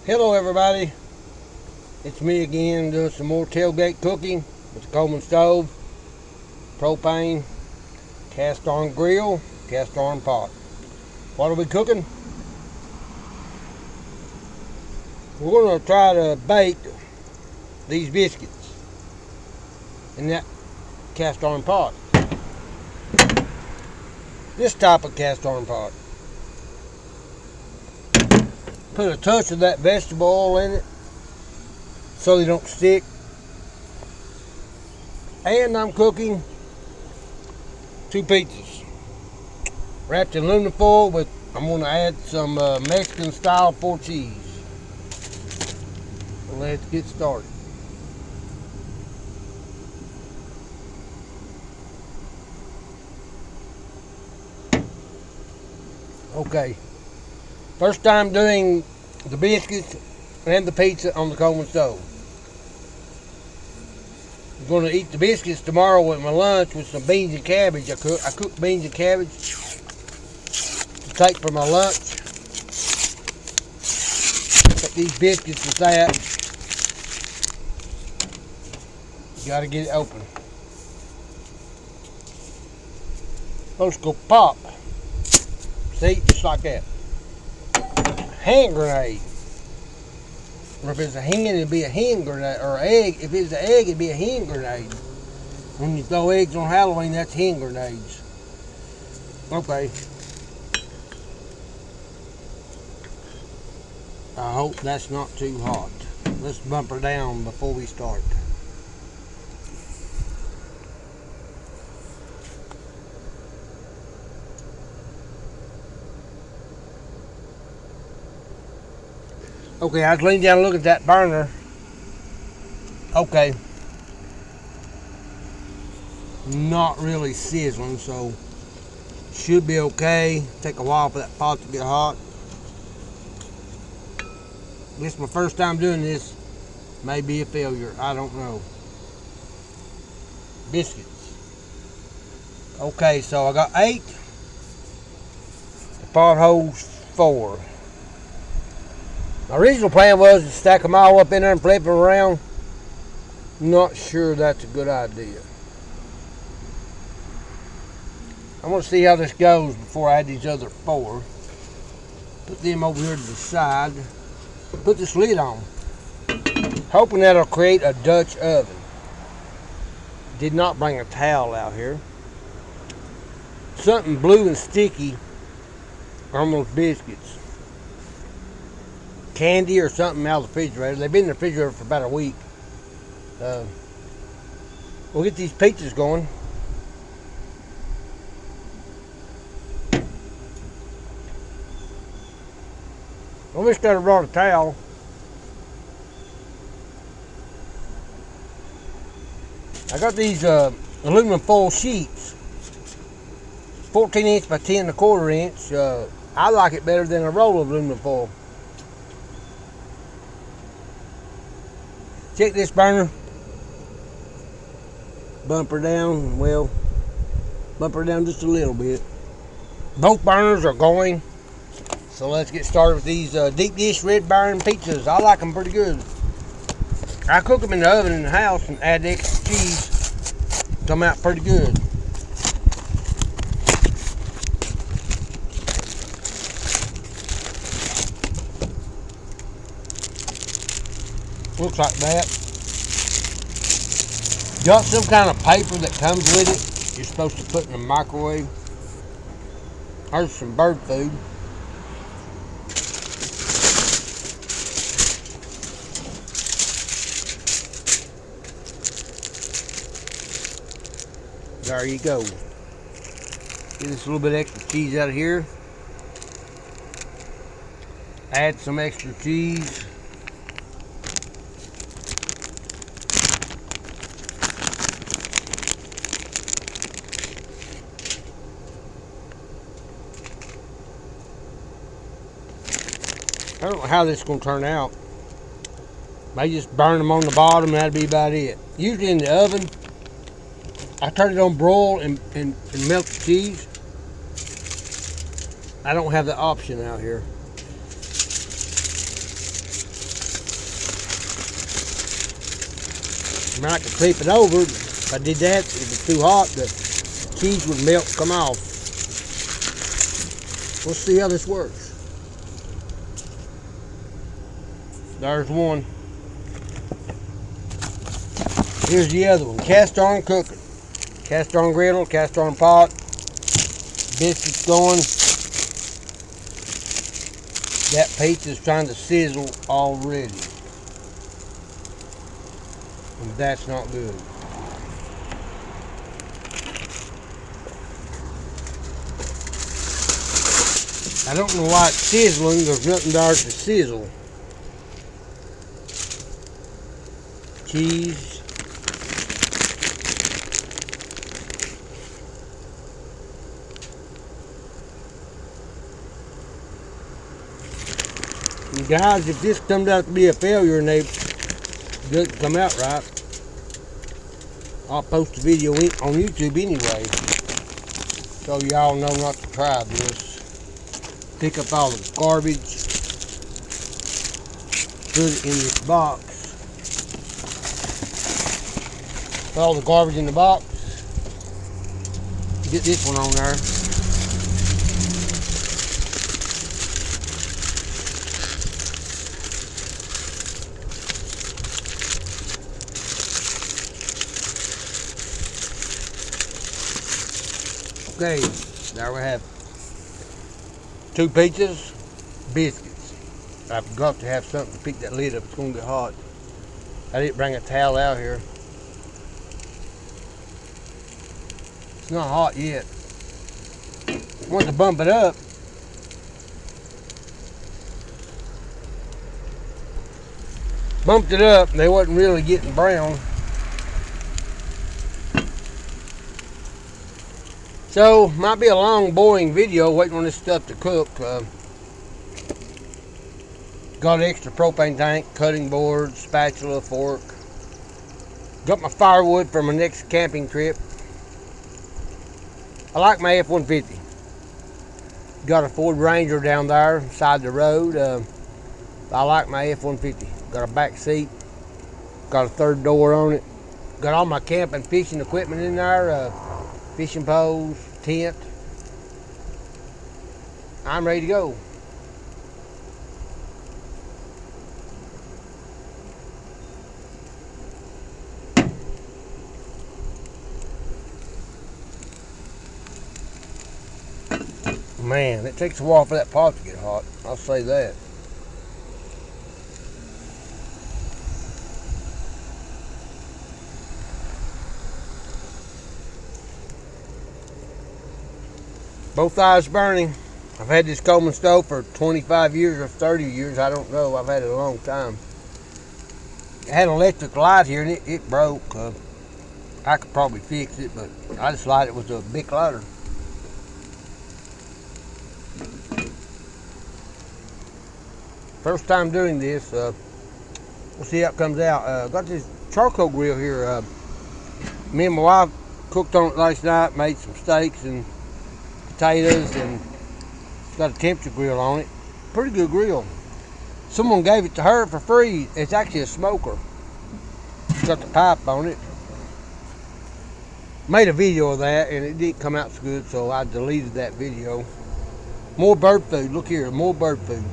Hello everybody, it's me again doing some more tailgate cooking with the Coleman stove, propane, cast iron grill, cast iron pot. What are we cooking? We're going to try to bake these biscuits in that cast iron pot. This type of cast iron pot. Put a touch of that vegetable oil in it so they don't stick. And I'm cooking 2 pizzas wrapped in aluminum foil with, I'm going to add some Mexican style 4 cheese. Let's get started. Okay, first time doing the biscuits and the pizza on the Coleman stove. I'm going to eat the biscuits tomorrow with my lunch with some beans and cabbage. I cook beans and cabbage to take for my lunch. Put these biscuits with that. You got to get it open. Supposed to go pop. See, just like that. Hand grenade. Or if it's a hen, it'd be a hen grenade. Or egg, if it's an egg, it'd be a hen grenade. When you throw eggs on Halloween, that's hen grenades. Okay. I hope that's not too hot. Let's bump her down before we start. Okay, I was leaning down and looking at that burner. Okay. Not really sizzling, so should be okay. Take a while for that pot to get hot. This is my first time doing this. May be a failure. I don't know. Biscuits. Okay, so I got 8. The pot holds 4. My original plan was to stack them all up in there and flip them around. Not sure that's a good idea. I'm going to see how this goes before I add these other 4. Put them over here to the side. Put this lid on. Hoping that'll create a Dutch oven. Did not bring a towel out here. Something blue and sticky on those biscuits. Candy or something out of the refrigerator. They've been in the refrigerator for about a week. We'll get these pizzas going. I wish I'd have brought a towel. I got these aluminum foil sheets. 14 inch by 10 1/4 inch. I like it better than a roll of aluminum foil. Check this burner. Bump her down. Well, bump her down just a little bit. Both burners are going. So let's get started with these deep dish red baron pizzas. I like them pretty good. I cook them in the oven in the house and add the extra cheese. Come out pretty good. Looks like that. Got some kind of paper that comes with it. You're supposed to put in the microwave. There's some bird food. There you go. Get this little bit extra cheese out of here. Add some extra cheese. I don't know how this is going to turn out. May just burn them on the bottom, that'd be about it. Usually in the oven, I turn it on broil and melt the cheese. I don't have the option out here. I mean, I could flip it over. If I did that, if it's too hot, the cheese would melt and come off. Let's see how this works. There's one. Here's the other one. Castiron cooker. Castiron griddle, Castiron pot. Biscuits going. That pizza's trying to sizzle already. And that's not good. I don't know why it's sizzling. There's nothing there to sizzle. Cheese. And guys, if this comes out to be a failure and they doesn't come out right, I'll post a video on YouTube anyway, so y'all know not to try this. Pick up all the garbage, put it in this box. Put all the garbage in the box. Get this one on there. Okay, there we have 2 pizzas, biscuits. I've got to have something to pick that lid up. It's going to get hot. I didn't bring a towel out here. It's not hot yet. I want to bump it up. Bumped it up and they wasn't really getting brown. So, might be a long, boring video waiting on this stuff to cook. Got an extra propane tank, cutting board, spatula, fork. Got my firewood for my next camping trip. I like my F-150. Got a Ford Ranger down there beside the road. I like my F-150. Got a back seat. Got a 3rd door on it. Got all my camping fishing equipment in there. Fishing poles, tent. I'm ready to go. Man, it takes a while for that pot to get hot. I'll say that. Both eyes burning. I've had this Coleman stove for 25 years or 30 years. I don't know. I've had it a long time. It had an electric light here and it broke. I could probably fix it, but I just light it with a big lighter. First time doing this. We'll see how it comes out. Got this charcoal grill here. Me and my wife cooked on it last night. Made some steaks and potatoes, and it's got a temperature grill on it. Pretty good grill. Someone gave it to her for free. It's actually a smoker. It's got the pipe on it. Made a video of that and it didn't come out so good, so I deleted that video. More bird food. Look here, more bird food.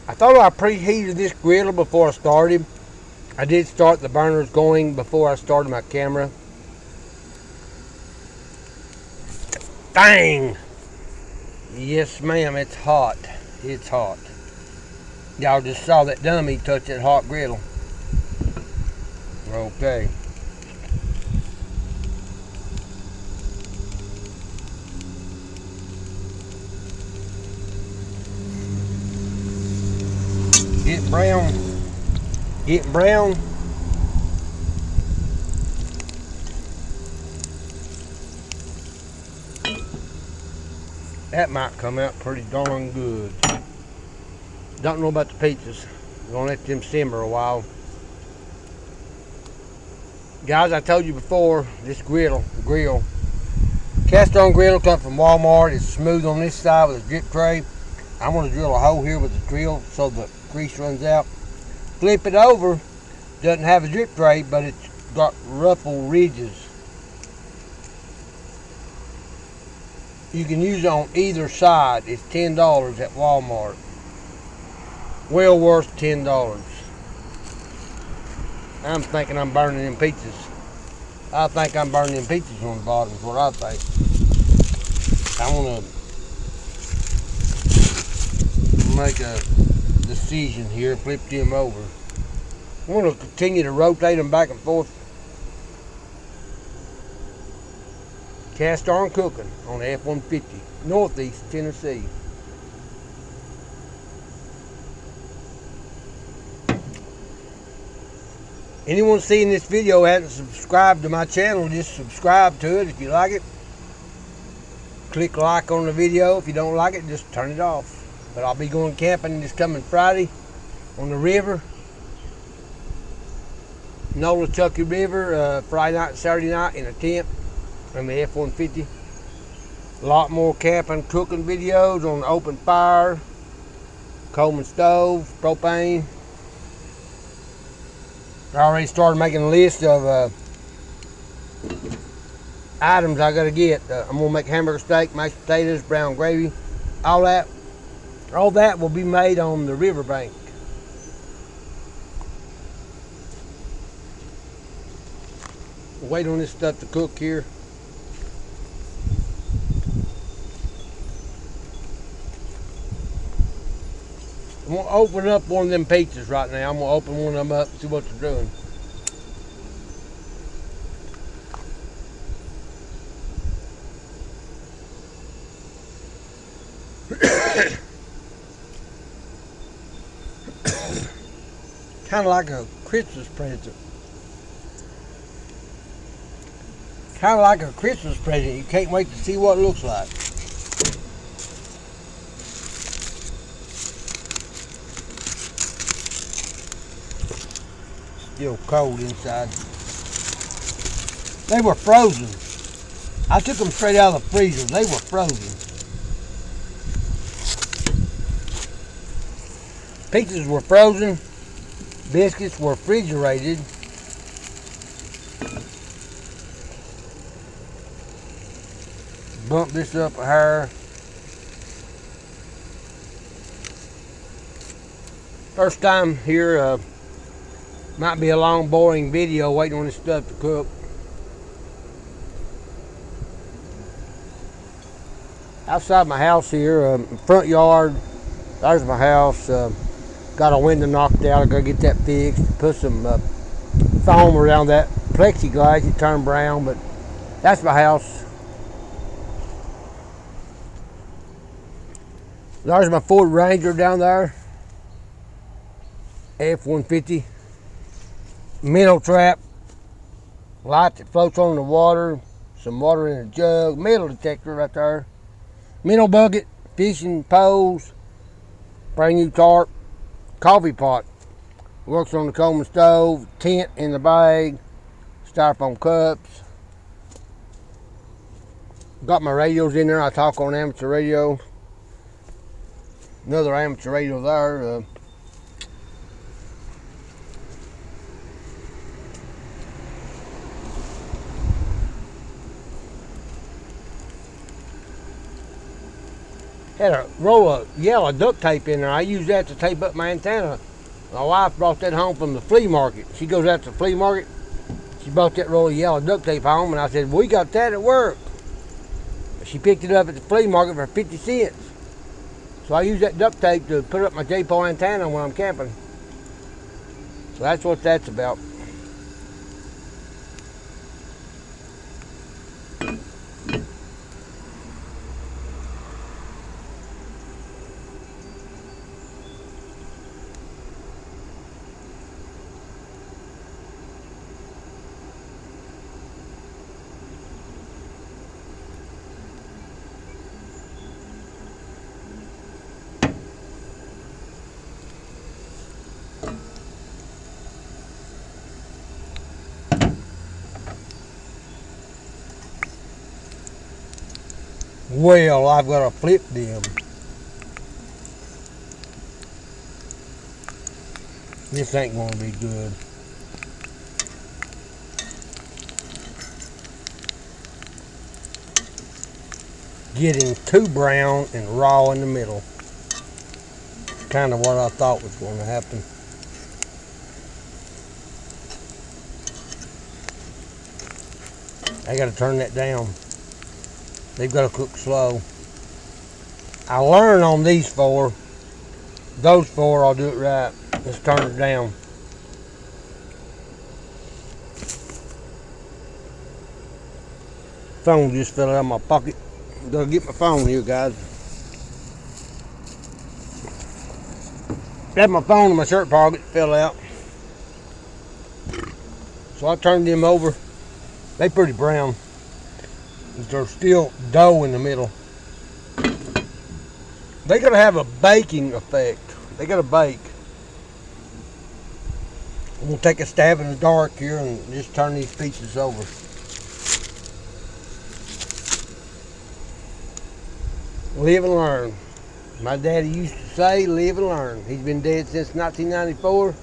I thought I preheated this griddle before I started. I did start the burners going before I started my camera. Dang! Yes, ma'am, it's hot. It's hot. Y'all just saw that dummy touch that hot griddle. Okay. Get brown. Get brown. That might come out pretty darn good. Don't know about the pizzas. We're gonna let them simmer a while. Guys, I told you before, this grill, Castiron grill come from Walmart. It's smooth on this side with a drip tray. I'm going to drill a hole here with the drill so the grease runs out. Flip it over. Doesn't have a drip tray, but it's got ruffle ridges. You can use it on either side. It's $10 at Walmart. Well worth $10. I'm thinking I'm burning them pizzas. I think I'm burning them pizzas on the bottom is what I think. I want to make a decision here, flip them over. I want to continue to rotate them back and forth. Castiron cooking on the F-150, Northeast Tennessee. Anyone seeing this video hasn't subscribed to my channel, just subscribe to it if you like it. Click like on the video. If you don't like it, just turn it off. But I'll be going camping this coming Friday on the river. Nolichucky River, Friday night, Saturday night in a tent on the F-150. A lot more camping, cooking videos on the open fire, Coleman stove, propane. I already started making a list of items I gotta get. I'm gonna make hamburger steak, mashed potatoes, brown gravy, all that will be made on the riverbank. Wait on this stuff to cook here. I'm gonna open up one of them pizzas right now. I'm gonna open one of them up and see what they're doing. Kind of like a Christmas present. Kind of like a Christmas present. You can't wait to see what it looks like. Still cold inside. They were frozen. I took them straight out of the freezer. They were frozen. Pizzas were frozen. Biscuits were refrigerated. Bump this up higher. First time here, might be a long boring video waiting on this stuff to cook. Outside my house here, front yard, there's my house. Got a window knocked out. I gotta get that fixed. Put some foam around that plexiglass. It turned brown, but that's my house. There's my Ford Ranger down there. F-150. Minnow trap. Light that floats on the water. Some water in a jug. Metal detector right there. Minnow bucket. Fishing poles. Brand new tarp. Coffee pot. Works on the Coleman stove. Tent in the bag. Styrofoam cups. Got my radios in there. I talk on amateur radio. Another amateur radio there. Had a roll of yellow duct tape in there. I use that to tape up my antenna. My wife brought that home from the flea market. She goes out to the flea market. She brought that roll of yellow duct tape home, and I said, we got that at work. She picked it up at the flea market for 50 cents. So I use that duct tape to put up my J-pole antenna when I'm camping. So that's what that's about. Well, I've got to flip them. This ain't gonna be good. Getting too brown and raw in the middle. Kind of what I thought was going to happen. I got to turn that down. They've got to cook slow. I learned on these four. Those four, I'll do it right. Let's turn it down. Phone just fell out of my pocket. Gotta get my phone here, guys. Had my phone in my shirt pocket, fell out. So I turned them over. They pretty brown. They're still dough in the middle. They gotta have a baking effect. They gotta bake. I'm gonna take a stab in the dark here and just turn these pieces over. Live and learn. My daddy used to say, live and learn. He's been dead since 1994.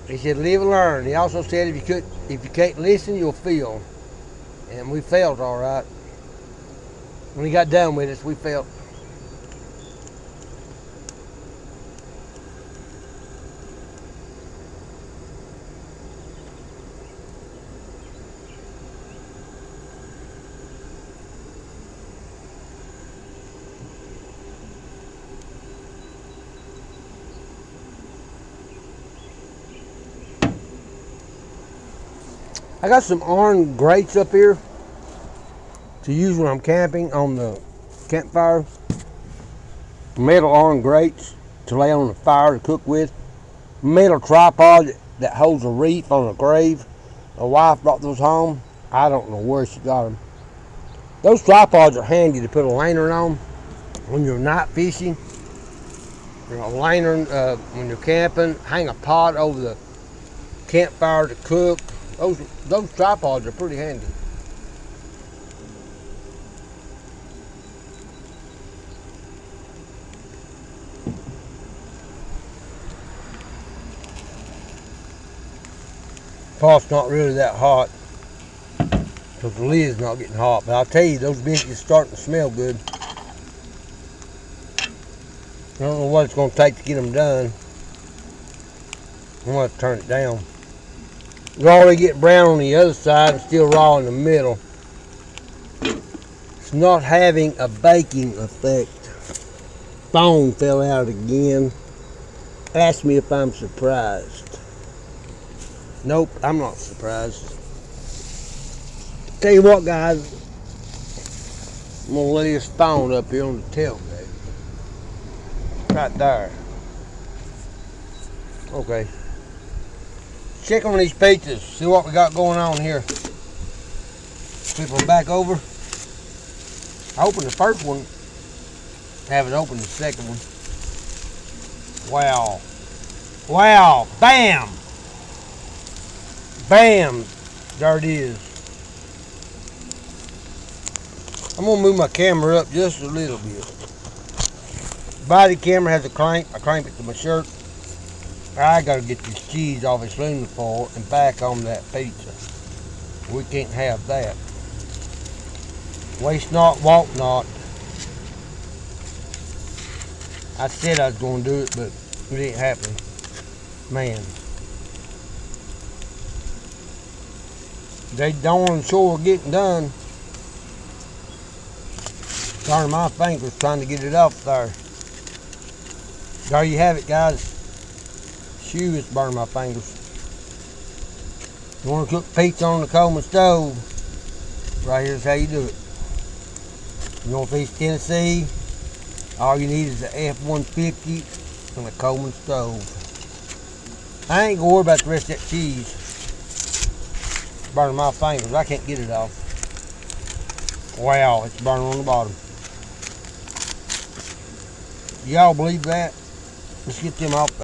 He said, live and learn. He also said, if you can't listen, you'll feel. And we felt all right. When he got done with us, we felt. I got some iron grates up here to use when I'm camping on the campfire. Metal iron grates to lay on the fire to cook with. Metal tripod that holds a wreath on a grave. My wife brought those home. I don't know where she got them. Those tripods are handy to put a lantern on when you're night fishing. You know, a lantern when you're camping. Hang a pot over the campfire to cook. Those tripods are pretty handy. Pot's not really that hot because the lid's not getting hot. But I'll tell you, those biscuits starting to smell good. I don't know what it's going to take to get them done. I'm going to have to turn it down. They're already getting brown on the other side and still raw in the middle. It's not having a baking effect. Phone fell out again. Ask me if I'm surprised. Nope, I'm not surprised. Tell you what, guys. I'm going to lay this phone up here on the tailgate. Right there. Okay. Check on these pizzas, see what we got going on here. Flip them back over. I opened the first one, haven't opened the second one. Wow. Wow, bam! Bam, there it is. I'm gonna move my camera up just a little bit. Body camera has a clamp, I clamp it to my shirt. I gotta get this cheese off its aluminum foil and back on that pizza. We can't have that. Waste not, want not. I said I was gonna do it, but it ain't happening. Man. They darn sure getting done. Darn my fingers trying to get it off there. There you have it, guys. Shoe is burning my fingers. You want to cook pizza on the Coleman stove? Right here's how you do it. You want to fish Tennessee? All you need is an F-150 and a Coleman stove. I ain't gonna worry about the rest of that cheese. It's burning my fingers. I can't get it off. Wow, it's burning on the bottom. Y'all believe that? Let's get them off.